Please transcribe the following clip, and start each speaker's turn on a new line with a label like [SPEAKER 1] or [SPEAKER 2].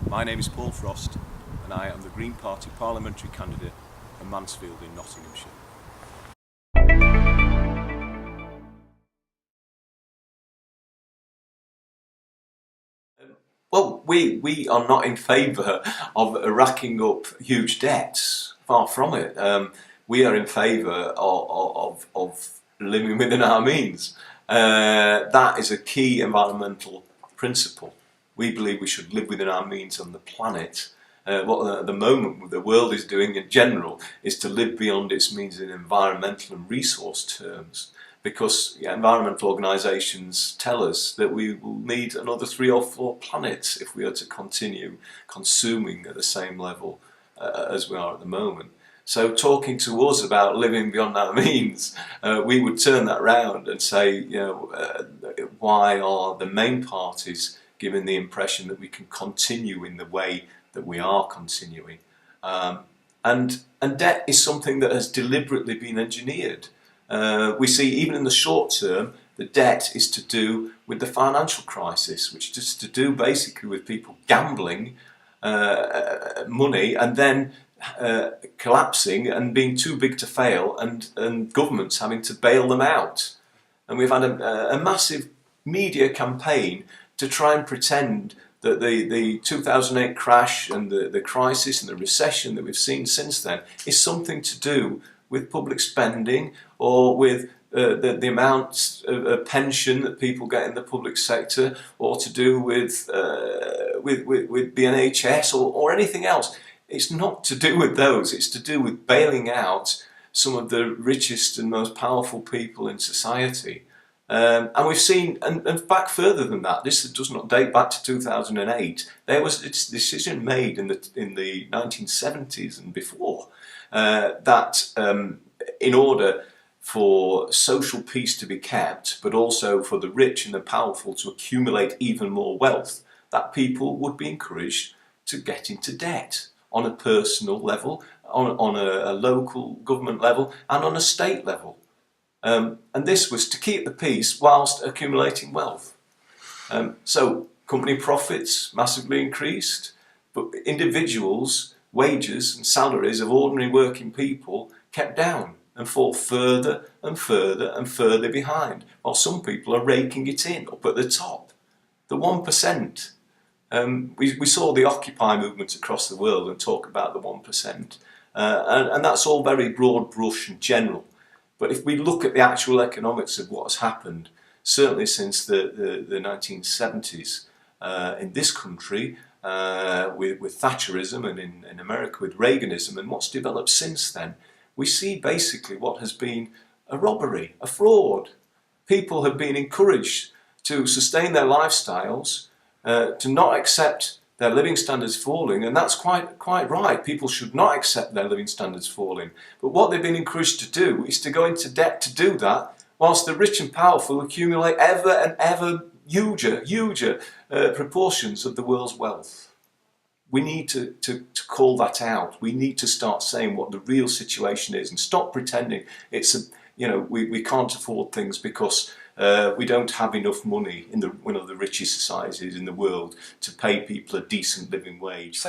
[SPEAKER 1] My name is Paul Frost and I am the Green Party parliamentary candidate for Mansfield in Nottinghamshire.
[SPEAKER 2] Well, we are not in favour of racking up huge debts. Far from it. We are in favour of living within our means. That is a key environmental principle. We believe we should live within our means on the planet. What at the moment the world is doing in general is to live beyond its means in environmental and resource terms, because environmental organisations tell us that we will need another 3 or 4 planets if we are to continue consuming at the same level as we are at the moment. So talking to us about living beyond our means, we would turn that round and say, why are the main parties giving the impression that we can continue in the way that we are continuing? And debt is something that has deliberately been engineered. We see even in the short term, the debt is to do with the financial crisis, which is to do basically with people gambling money and then collapsing and being too big to fail, and governments having to bail them out. And we've had a massive media campaign to try and pretend that the 2008 crash and the crisis and the recession that we've seen since then is something to do with public spending or with the amount of pension that people get in the public sector, or to do with the NHS or anything else. It's not to do with those. It's to do with bailing out some of the richest and most powerful people in society. And we've seen, and back further than that, this does not date back to 2008. There was a decision made in the 1970s and before that in order for social peace to be kept, but also for the rich and the powerful to accumulate even more wealth, that people would be encouraged to get into debt on a personal level, on a local government level, and on a state level. And this was to keep the peace whilst accumulating wealth. So company profits massively increased, but individuals' wages and salaries of ordinary working people kept down and fall further and further and further behind, while some people are raking it in up at the top. The 1%. We saw the Occupy movement across the world and talk about the 1%. And that's all very broad brush and general. But if we look at the actual economics of what has happened, certainly since the 1970s in this country, with Thatcherism, and in America with Reaganism, and what's developed since then, we see basically what has been a robbery, a fraud. People have been encouraged to sustain their lifestyles, to not accept their living standards falling, and that's quite right. People should not accept their living standards falling. But what they've been encouraged to do is to go into debt to do that, whilst the rich and powerful accumulate ever and ever huger proportions of the world's wealth. We need to call that out. We need to start saying what the real situation is and stop pretending it's we can't afford things because we don't have enough money in one of the richest societies in the world to pay people a decent living wage.